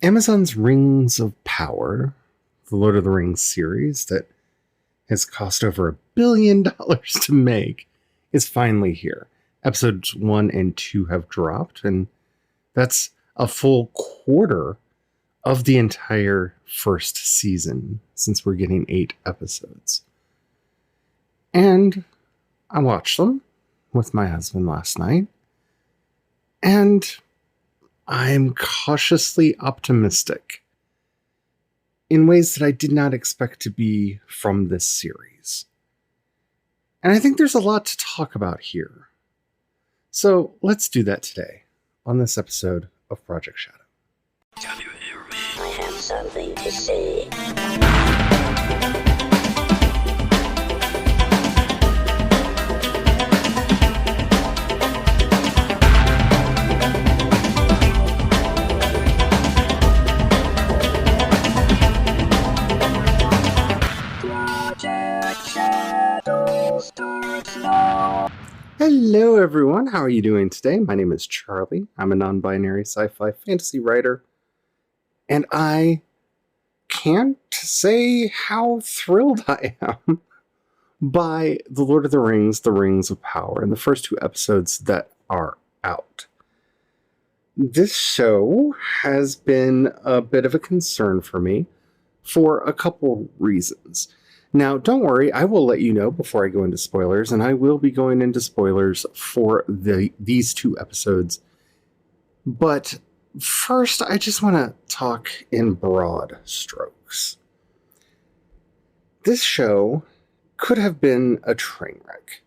Amazon's Rings of Power, the Lord of the Rings series that has cost over $1 billion to make, is finally here. Episodes 1 and 2 have dropped, and that's a full quarter of the entire first season, since we're getting 8 episodes. And I watched them with my husband last night, and I'm cautiously optimistic in ways that I did not expect to be from this series. And I think there's a lot to talk about here. So let's do that today on this episode of Project Shadow. Can you hear me? I have something to say. Hello everyone, how are you doing today? My name is Charlie. I'm a non-binary sci-fi fantasy writer, and I can't say how thrilled I am by The Lord of the Rings of Power, and the first 2 episodes that are out. This show has been a bit of a concern for me for a couple reasons. Now, don't worry, I will let you know before I go into spoilers, and I will be going into spoilers for these 2 episodes. But first, I just want to talk in broad strokes. This show could have been a train wreck.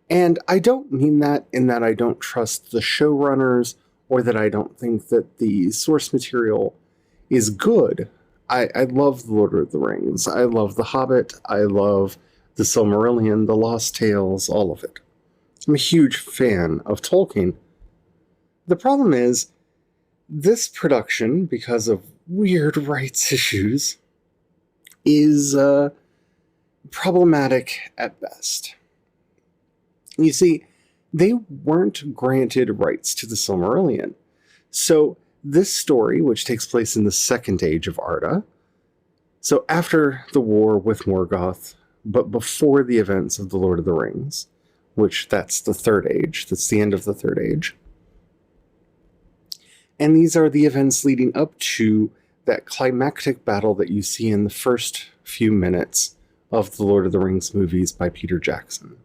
And I don't mean that in that I don't trust the showrunners or that I don't think that the source material is good. I love The Lord of the Rings. I love The Hobbit. I love The Silmarillion, The Lost Tales, all of it. I'm a huge fan of Tolkien. The problem is, this production, because of weird rights issues, is problematic at best. You see, they weren't granted rights to The Silmarillion. So this story, which takes place in the Second Age of Arda, so after the war with Morgoth, but before the events of The Lord of the Rings, which that's the Third Age, that's the end of the Third Age. And these are the events leading up to that climactic battle that you see in the first few minutes of the Lord of the Rings movies by Peter Jackson.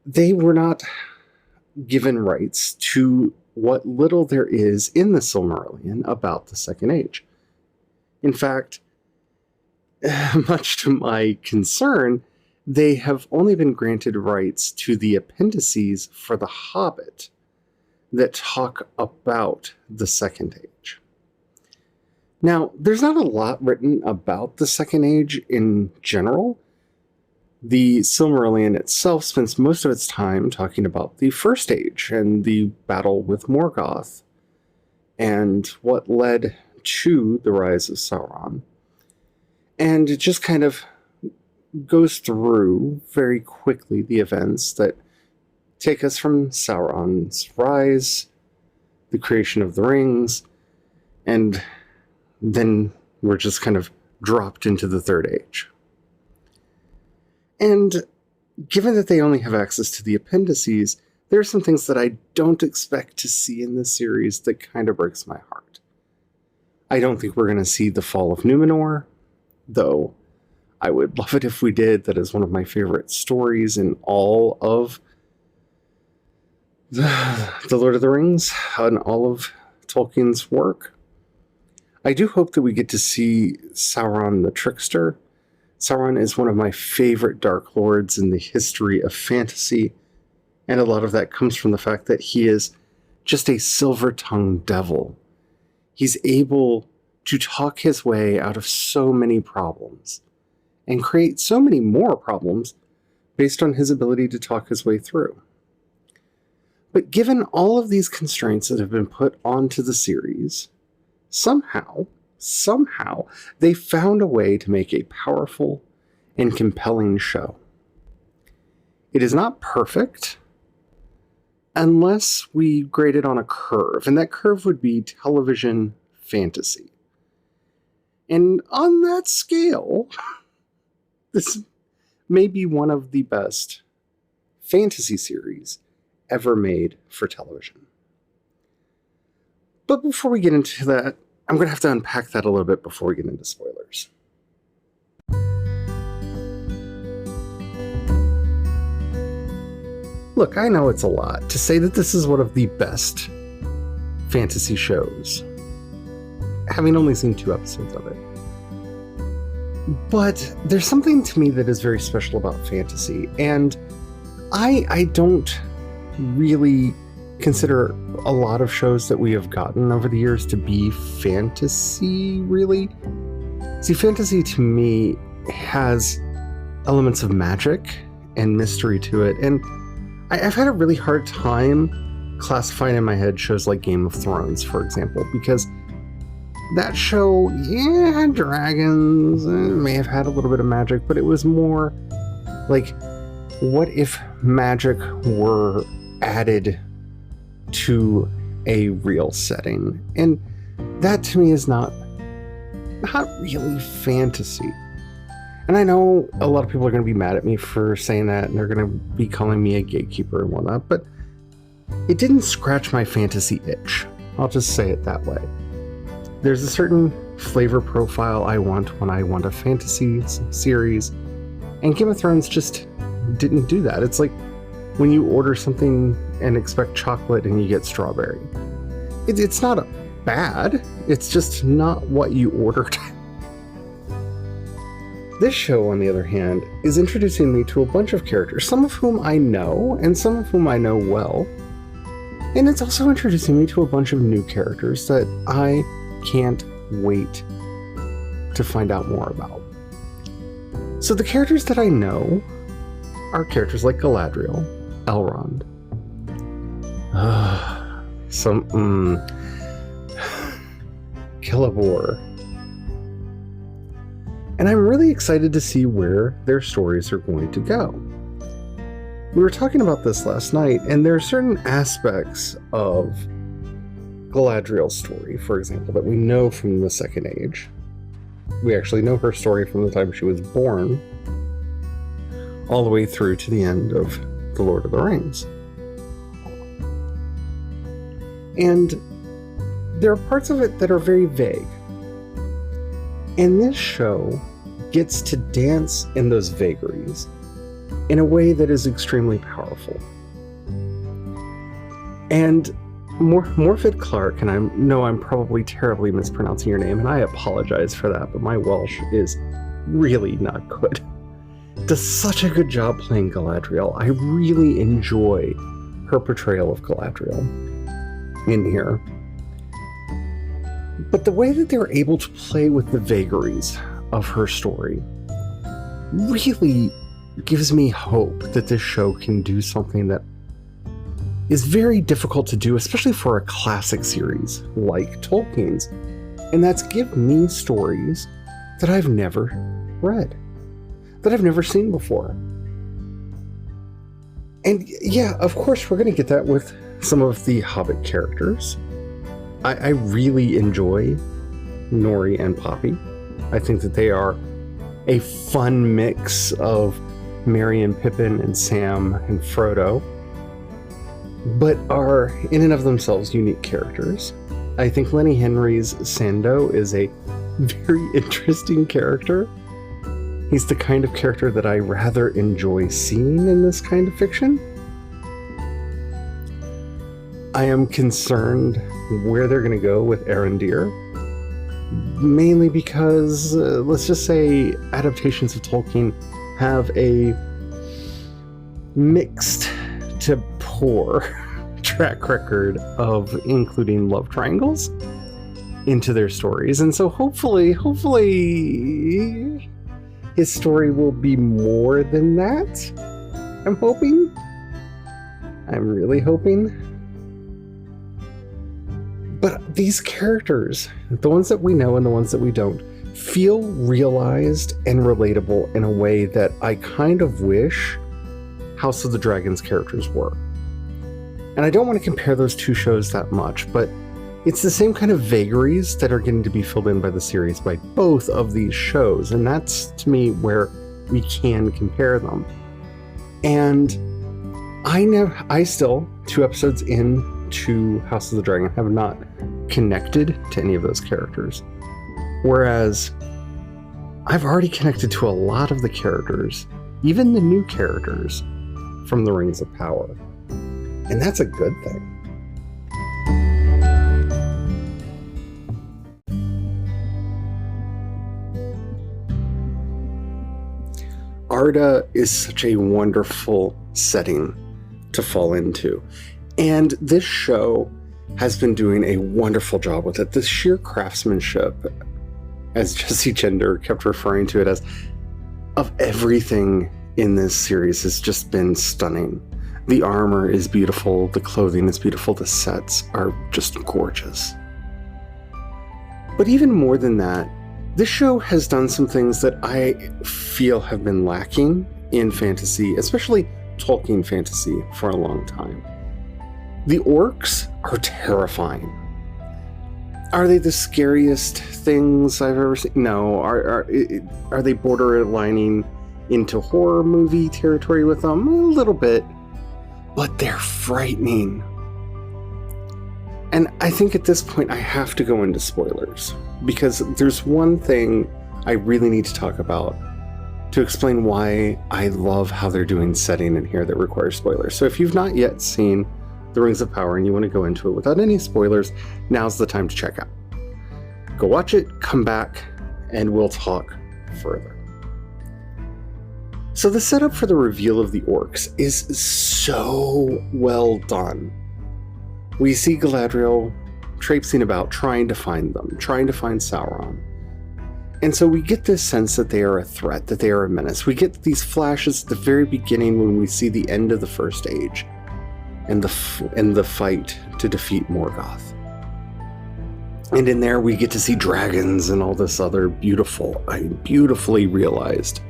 They were not given rights to what little there is in the Silmarillion about the Second Age. In fact, much to my concern, they have only been granted rights to the appendices for The Hobbit that talk about the Second Age. Now, there's not a lot written about the Second Age in general. The Silmarillion itself spends most of its time talking about the First Age and the battle with Morgoth and what led to the rise of Sauron. And it just kind of goes through very quickly the events that take us from Sauron's rise, the creation of the rings, and then we're just kind of dropped into the Third Age. And given that they only have access to the appendices, there are some things that I don't expect to see in this series that kind of breaks my heart. I don't think we're going to see the fall of Numenor, though I would love it if we did. That is one of my favorite stories in all of the Lord of the Rings and all of Tolkien's work. I do hope that we get to see Sauron the Trickster. Sauron is one of my favorite Dark Lords in the history of fantasy, and a lot of that comes from the fact that he is just a silver-tongued devil. He's able to talk his way out of so many problems, and create so many more problems based on his ability to talk his way through. But given all of these constraints that have been put onto the series, somehow, they found a way to make a powerful and compelling show. It is not perfect. unless we grade it on a curve, and that curve would be television fantasy. And on that scale, this may be one of the best fantasy series ever made for television. But before we get into that, I'm going to have to unpack that a little bit before we get into spoilers. Look, I know it's a lot to say that this is one of the best fantasy shows, having only seen 2 episodes of it. But there's something to me that is very special about fantasy, and I don't really consider a lot of shows that we have gotten over the years to be fantasy, really. See, fantasy to me has elements of magic and mystery to it, and I've had a really hard time classifying in my head shows like Game of Thrones, for example, because that show, had dragons, may have had a little bit of magic, but it was more like, what if magic were added to a real setting? And that to me is not really fantasy. And I know a lot of people are going to be mad at me for saying that, and they're going to be calling me a gatekeeper and whatnot, but it didn't scratch my fantasy itch. I'll just say it that way. There's a certain flavor profile I want when I want a fantasy series, and Game of Thrones just didn't do that. It's like when you order something and expect chocolate and you get strawberry. It's not bad, it's just not what you ordered. This show, on the other hand, is introducing me to a bunch of characters, some of whom I know, and some of whom I know well. And it's also introducing me to a bunch of new characters that I can't wait to find out more about. So the characters that I know are characters like Galadriel, Elrond, Celeborn. And I'm really excited to see where their stories are going to go. We were talking about this last night, and there are certain aspects of Galadriel's story, for example, that we know from the Second Age. We actually know her story from the time she was born, all the way through to the end of The Lord of the Rings. And there are parts of it that are very vague. And this show gets to dance in those vagaries in a way that is extremely powerful. And Morfydd Clark, and I know I'm probably terribly mispronouncing your name, and I apologize for that, but my Welsh is really not good, does such a good job playing Galadriel. I really enjoy her portrayal of Galadriel in here. But the way that they're able to play with the vagaries of her story really gives me hope that this show can do something that is very difficult to do, especially for a classic series like Tolkien's, and that's give me stories that I've never read, that I've never seen before. And yeah, of course, we're going to get that with some of the Hobbit characters. I really enjoy Nori and Poppy. I think that they are a fun mix of Merry and Pippin and Sam and Frodo, but are in and of themselves unique characters. I think Lenny Henry's Sando is a very interesting character. He's the kind of character that I rather enjoy seeing in this kind of fiction. I am concerned where they're going to go with Arondir, mainly because, let's just say, adaptations of Tolkien have a mixed to poor track record of including love triangles into their stories, and so hopefully his story will be more than that. I'm hoping. I'm really hoping. But these characters, the ones that we know and the ones that we don't, feel realized and relatable in a way that I kind of wish House of the Dragon's characters were. And I don't want to compare those two shows that much, but it's the same kind of vagaries that are getting to be filled in by the series by both of these shows. And that's, to me, where we can compare them. And I still, 2 episodes into House of the Dragon, have not connected to any of those characters. Whereas I've already connected to a lot of the characters, even the new characters from the Rings of Power. And that's a good thing. Arda is such a wonderful setting to fall into. And this show has been doing a wonderful job with it. The sheer craftsmanship, as Jesse Gender kept referring to it as, of everything in this series has just been stunning. The armor is beautiful, the clothing is beautiful, the sets are just gorgeous. But even more than that, this show has done some things that I feel have been lacking in fantasy, especially Tolkien fantasy, for a long time. The orcs are terrifying. Are they the scariest things I've ever seen? No. Are they borderlining into horror movie territory with them? A little bit. But they're frightening. And I think at this point I have to go into spoilers, because there's one thing I really need to talk about to explain why I love how they're doing setting in here that requires spoilers. So if you've not yet seen The Rings of Power and you want to go into it without any spoilers, now's the time to check out. Go watch it, come back, and we'll talk further. So the setup for the reveal of the orcs is so well done. We see Galadriel traipsing about trying to find them, trying to find Sauron. And so we get this sense that they are a threat, that they are a menace. We get these flashes at the very beginning when we see the end of the First Age and the fight to defeat Morgoth. And in there we get to see dragons and all this other beautifully realized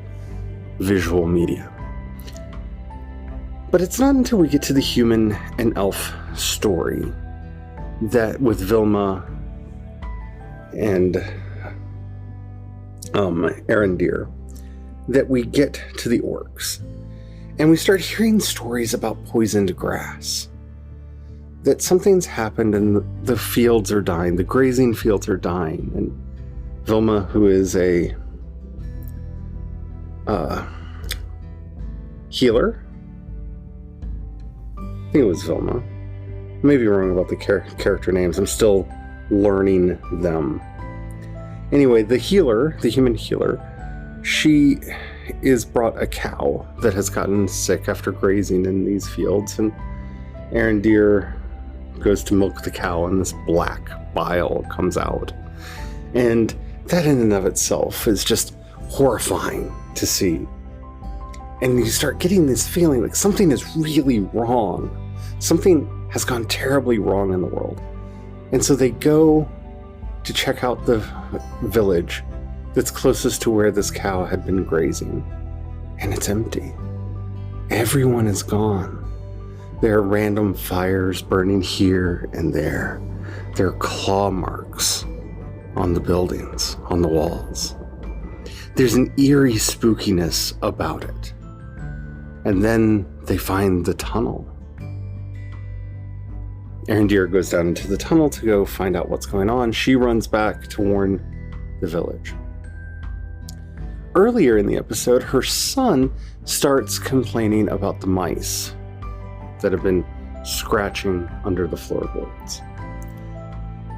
visual media. But it's not until we get to the human and elf story that, with Vilma and Arondir, that we get to the orcs. And we start hearing stories about poisoned grass. That something's happened and the fields are dying, the grazing fields are dying. And Vilma, who is a healer, I think it was Vilma. I may be wrong about the character names. I'm still learning them. Anyway, the healer, the human healer, she is brought a cow that has gotten sick after grazing in these fields, and Arondir goes to milk the cow, and this black bile comes out. And that in and of itself is just horrifying to see. And you start getting this feeling like something is really wrong. Something has gone terribly wrong in the world. And so they go to check out the village that's closest to where this cow had been grazing. And it's empty. Everyone is gone. There are random fires burning here and there. There are claw marks on the buildings, on the walls. There's an eerie spookiness about it. And then they find the tunnel. Arondir goes down into the tunnel to go find out what's going on. She runs back to warn the village. Earlier in the episode, her son starts complaining about the mice that have been scratching under the floorboards.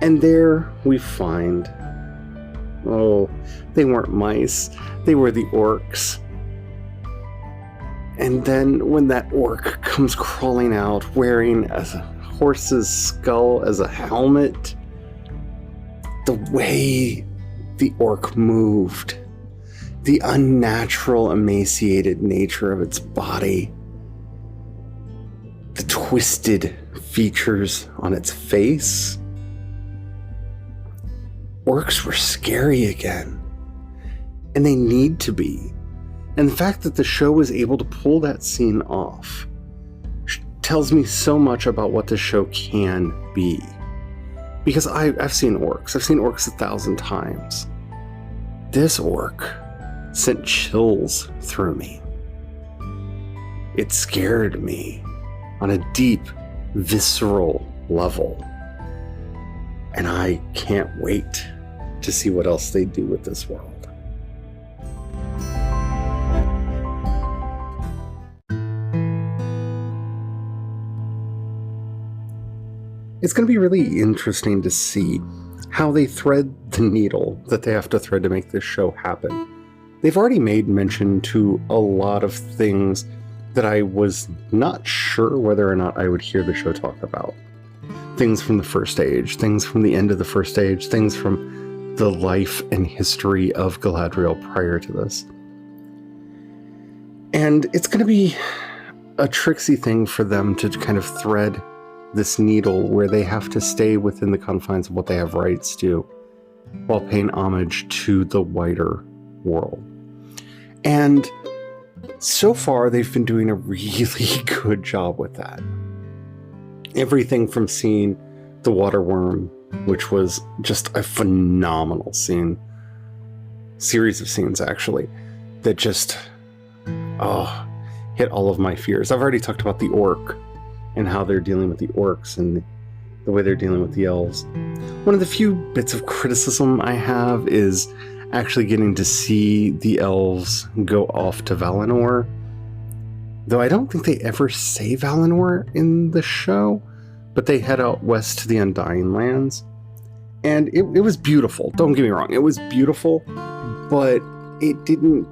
And there we find, they weren't mice, they were the orcs. And then when that orc comes crawling out wearing a horse's skull as a helmet, the way the orc moved, the unnatural, emaciated nature of its body, the twisted features on its face. Orcs were scary again, and they need to be. And the fact that the show was able to pull that scene off tells me so much about what the show can be. Because I've seen orcs. I've seen orcs 1,000 times. This orc sent chills through me. It scared me on a deep, visceral level. And I can't wait to see what else they do with this world. It's going to be really interesting to see how they thread the needle that they have to thread to make this show happen. They've already made mention to a lot of things that I was not sure whether or not I would hear the show talk about. Things from the First Age, things from the end of the First Age, things from the life and history of Galadriel prior to this. And it's going to be a tricksy thing for them to kind of thread this needle where they have to stay within the confines of what they have rights to while paying homage to the wider world. And so far, they've been doing a really good job with that. Everything from seeing the water worm, which was just a phenomenal series of scenes actually, that just hit all of my fears. I've already talked about the orc and how they're dealing with the orcs and the way they're dealing with the elves. One of the few bits of criticism I have is actually getting to see the elves go off to Valinor. Though I don't think they ever say Valinor in the show, but they head out west to the Undying Lands. And it was beautiful, don't get me wrong, it was beautiful, but it didn't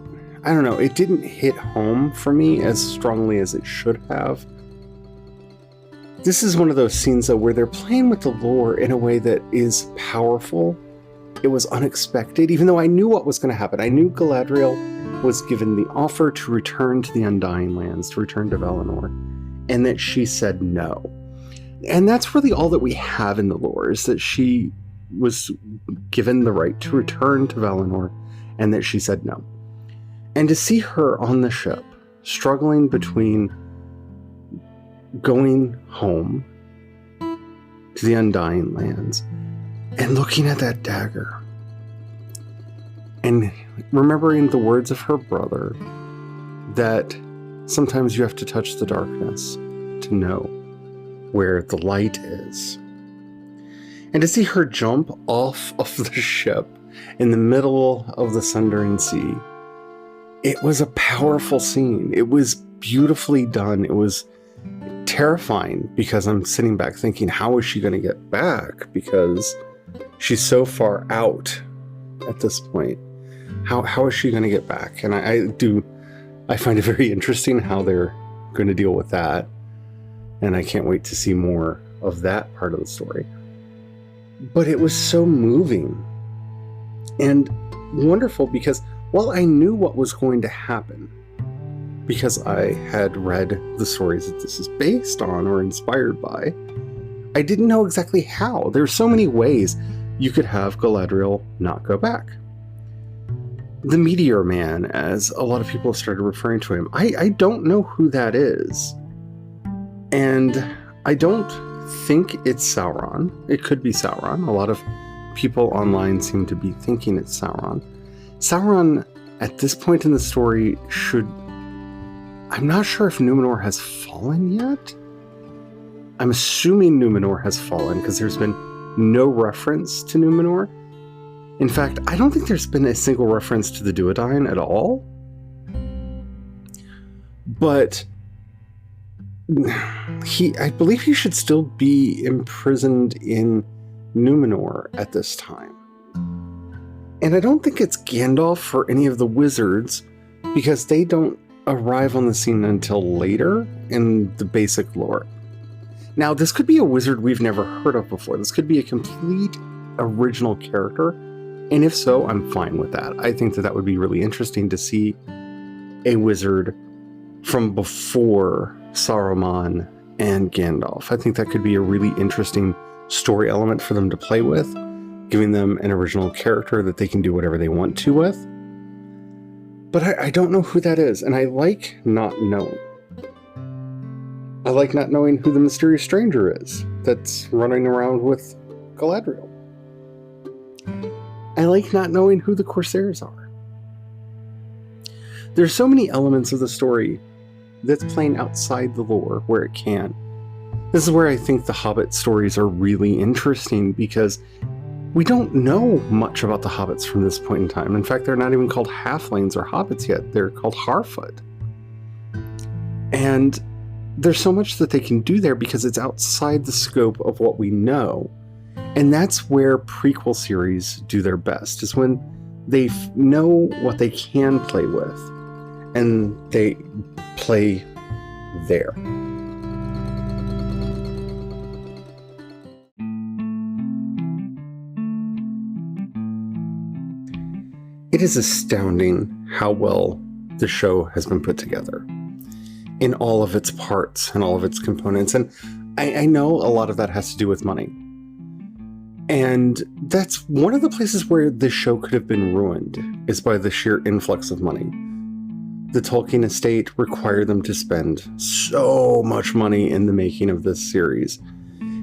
hit home for me as strongly as it should have. This is one of those scenes, though, where they're playing with the lore in a way that is powerful. It was unexpected, even though I knew what was going to happen. I knew Galadriel was given the offer to return to the Undying Lands, to return to Valinor, and that she said no. And that's really all that we have in the lore, is that she was given the right to return to Valinor, and that she said no. And to see her on the ship, struggling between going home to the Undying Lands and looking at that dagger and remembering the words of her brother that sometimes you have to touch the darkness to know where the light is. And to see her jump off of the ship in the middle of the Sundering Sea, it was a powerful scene. It was beautifully done. It was terrifying because I'm sitting back thinking, how is she going to get back? Because she's so far out at this point. How is she going to get back? And I find it very interesting how they're going to deal with that. And I can't wait to see more of that part of the story. But it was so moving and wonderful because while I knew what was going to happen, because I had read the stories that this is based on or inspired by, I didn't know exactly how. There's so many ways you could have Galadriel not go back. The Meteor Man, as a lot of people have started referring to him, I don't know who that is. And I don't think it's Sauron. It could be Sauron. A lot of people online seem to be thinking it's Sauron. Sauron, at this point in the story, I'm not sure if Numenor has fallen yet. I'm assuming Numenor has fallen because there's been no reference to Numenor. In fact, I don't think there's been a single reference to the Duodyne at all. But I believe he should still be imprisoned in Numenor at this time. And I don't think it's Gandalf or any of the wizards, because they don't arrive on the scene until later in the basic lore. Now, this could be a wizard we've never heard of before. This could be a complete original character. And if so, I'm fine with that. I think that would be really interesting to see a wizard from before Saruman and Gandalf. I think that could be a really interesting story element for them to play with, giving them an original character that they can do whatever they want to with. But I don't know who that is, and I like not knowing. I like not knowing who the mysterious stranger is that's running around with Galadriel. I like not knowing who the Corsairs are. There's so many elements of the story that's playing outside the lore where it can. This is where I think the Hobbit stories are really interesting, because we don't know much about the Hobbits from this point in time. In fact, they're not even called halflings or hobbits yet. They're called Harfoot. And there's so much that they can do there because it's outside the scope of what we know. And that's where prequel series do their best, is when they know what they can play with and they play there. It is astounding how well the show has been put together in all of its parts and all of its components. And I know a lot of that has to do with money. And that's one of the places where this show could have been ruined, is by the sheer influx of money. The Tolkien estate required them to spend so much money in the making of this series.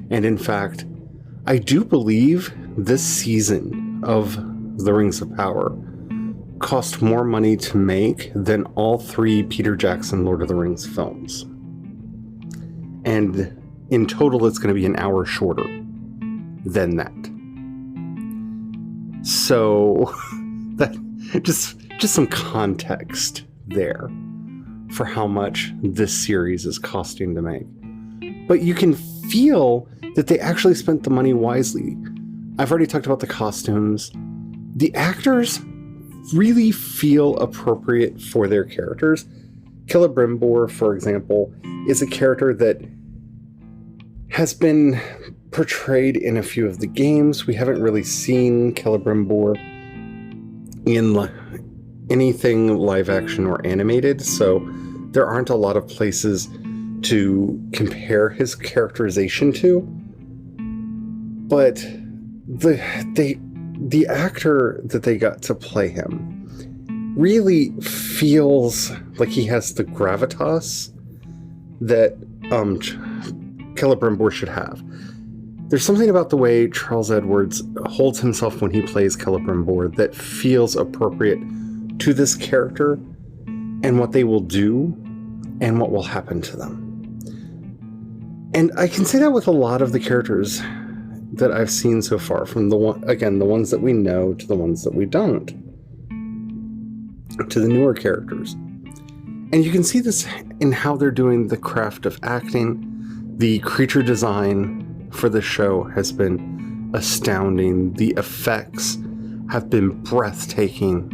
And in fact, I do believe this season of The Rings of Power cost more money to make than all 3 Peter Jackson Lord of the Rings films. And in total, it's going to be an hour shorter than that. So that just some context there for how much this series is costing to make. But you can feel that they actually spent the money wisely. I've already talked about the costumes. The actors really feel appropriate for their characters. Celebrimbor, for example, is a character that has been portrayed in a few of the games. We haven't really seen Celebrimbor in anything live action or animated, so there aren't a lot of places to compare his characterization to. But the actor that they got to play him really feels like he has the gravitas that Celebrimbor should have. There's something about the way Charles Edwards holds himself when he plays Celebrimbor that feels appropriate to this character and what they will do and what will happen to them. And I can say that with a lot of the characters that I've seen so far, from the ones that we know to the ones that we don't, to the newer characters. And you can see this in how they're doing the craft of acting. The creature design for the show has been astounding. The effects have been breathtaking.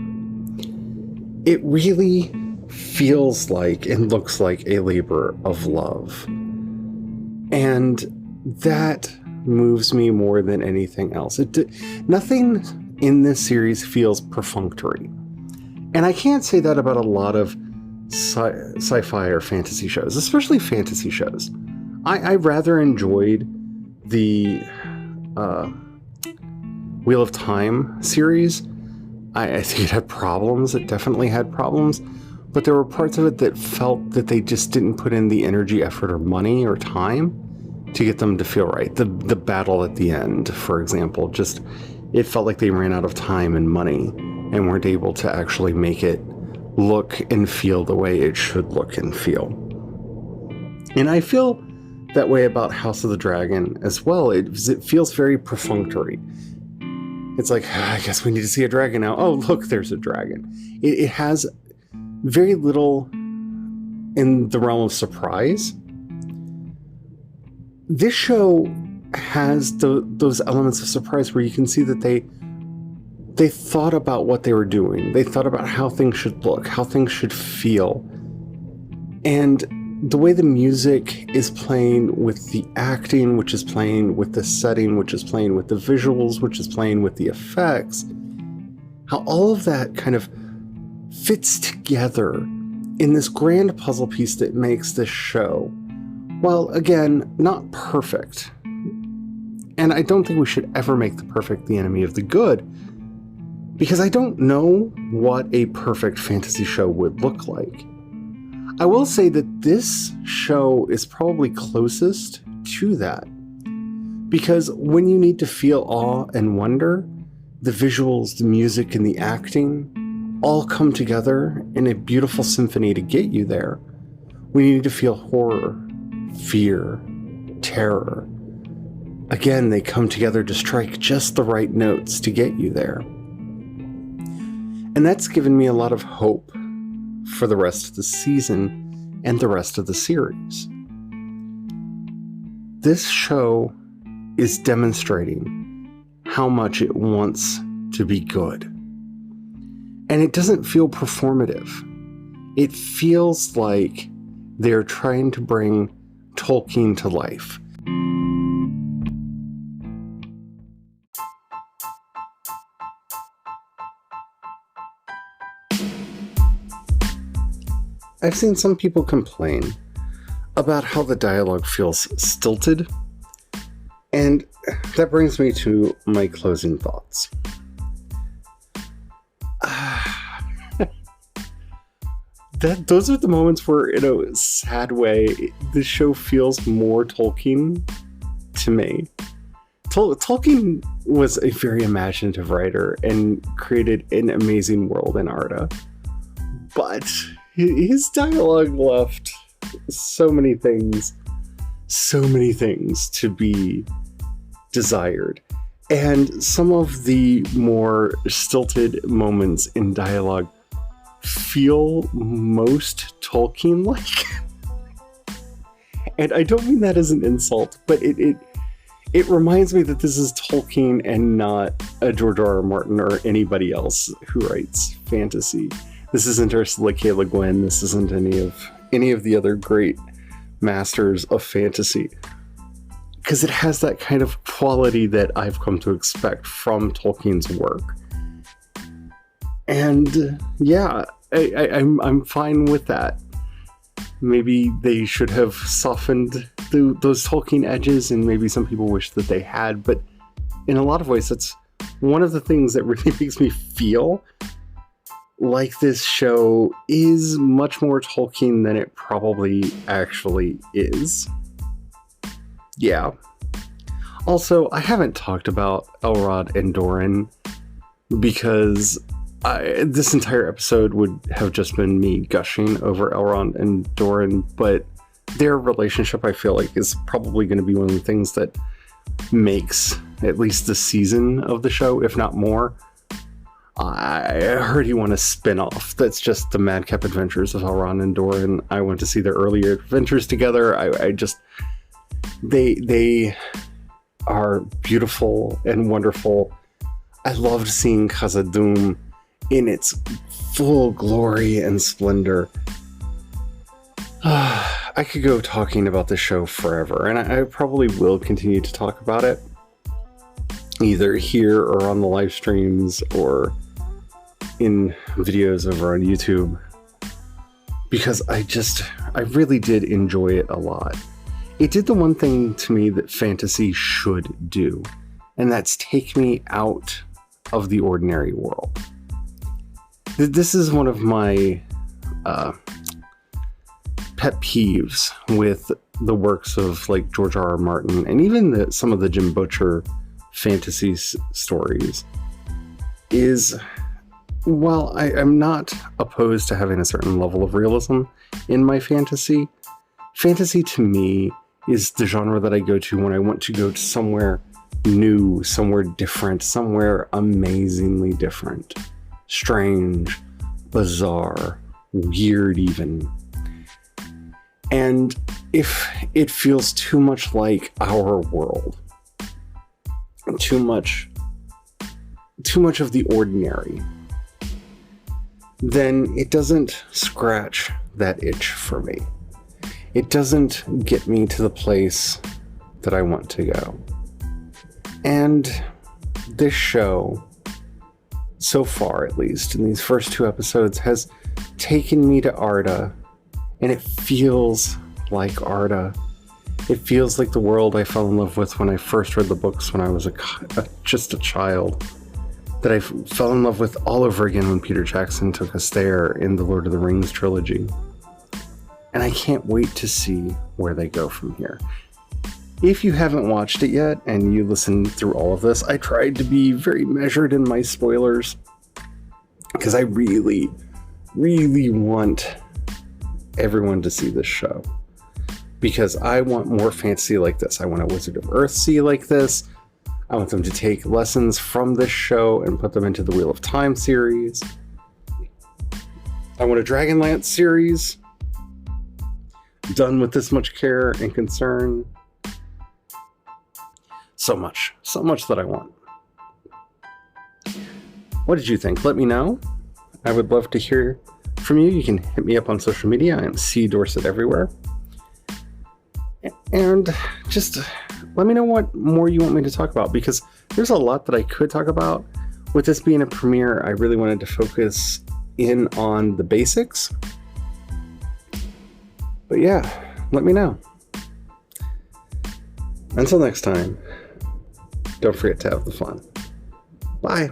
It really feels like and looks like a labor of love. And that moves me more than anything else. Nothing in this series feels perfunctory. And I can't say that about a lot of sci-fi or fantasy shows, especially fantasy shows. I rather enjoyed the Wheel of Time series. I think it had problems. It definitely had problems. But there were parts of it that felt that they just didn't put in the energy, effort, or money or time to get them to feel right. The battle at the end, for example, just it felt like they ran out of time and money and weren't able to actually make it look and feel the way it should look and feel. And I feel that way about House of the Dragon as well. It feels very perfunctory. It's like, I guess we need to see a dragon now. Oh, look, there's a dragon. It has very little in the realm of surprise. This show has those elements of surprise where you can see that they thought about what they were doing. They thought about how things should look, how things should feel. And the way the music is playing with the acting, which is playing with the setting, which is playing with the visuals, which is playing with the effects, how all of that kind of fits together in this grand puzzle piece that makes this show, while again, not perfect. And I don't think we should ever make the perfect the enemy of the good, because I don't know what a perfect fantasy show would look like. I will say that this show is probably closest to that. Because when you need to feel awe and wonder, the visuals, the music, and the acting all come together in a beautiful symphony to get you there. When you need to feel horror, fear, terror, again, they come together to strike just the right notes to get you there. And that's given me a lot of hope for the rest of the season and the rest of the series. This show is demonstrating how much it wants to be good. And it doesn't feel performative. It feels like they're trying to bring Tolkien to life. I've seen some people complain about how the dialogue feels stilted, and that brings me to my closing thoughts. Those are the moments where, in a sad way, the show feels more Tolkien to me. Tolkien was a very imaginative writer and created an amazing world in Arda, but his dialogue left so many things to be desired. And some of the more stilted moments in dialogue feel most Tolkien-like. And I don't mean that as an insult, but it reminds me that this is Tolkien and not a George R.R. Martin or anybody else who writes fantasy. This isn't Ursula K. Le Guin. This isn't any of the other great masters of fantasy. Because it has that kind of quality that I've come to expect from Tolkien's work. And yeah, I'm fine with that. Maybe they should have softened those Tolkien edges, and maybe some people wish that they had, but in a lot of ways, that's one of the things that really makes me feel like this show is much more Tolkien than it probably actually is. Yeah. Also, I haven't talked about Elrond and Doran because this entire episode would have just been me gushing over Elrond and Doran, but their relationship, I feel like, is probably going to be one of the things that makes at least the season of the show, if not more. I heard he won a spin-off that's just the Madcap Adventures of Elrond and Doran. I went to see their earlier adventures together. They are beautiful and wonderful. I loved seeing Khazad-dûm in its full glory and splendor. I could go talking about the show forever, and I probably will continue to talk about it, either here or on the live streams or in videos over on YouTube, because I really did enjoy it a lot. It did the one thing to me that fantasy should do, and that's take me out of the ordinary world. This is one of my pet peeves with the works of like George R.R. Martin and even some of the Jim Butcher fantasy stories is, while I'm not opposed to having a certain level of realism in my fantasy to me is the genre that I go to when I want to go to somewhere new, somewhere different, somewhere amazingly different, strange, bizarre, weird even. And if it feels too much like our world, too much of the ordinary, then it doesn't scratch that itch for me. It doesn't get me to the place that I want to go. And this show, so far at least, in these first 2 episodes, has taken me to Arda, and it feels like Arda. It feels like the world I fell in love with when I first read the books when I was just a child, that I fell in love with all over again when Peter Jackson took us there in the Lord of the Rings trilogy. and I can't wait to see where they go from here. If you haven't watched it yet and you listen through all of this, I tried to be very measured in my spoilers because I really, really want everyone to see this show. Because I want more fantasy like this. I want a Wizard of Earthsea like this. I want them to take lessons from this show and put them into the Wheel of Time series. I want a Dragonlance series done with this much care and concern. So much that I want. What did you think? Let me know. I would love to hear from you. You can hit me up on social media. I am C Dorset everywhere. And just let me know what more you want me to talk about, because there's a lot that I could talk about. With this being a premiere, I really wanted to focus in on the basics. But yeah, let me know. Until next time, don't forget to have the fun. Bye.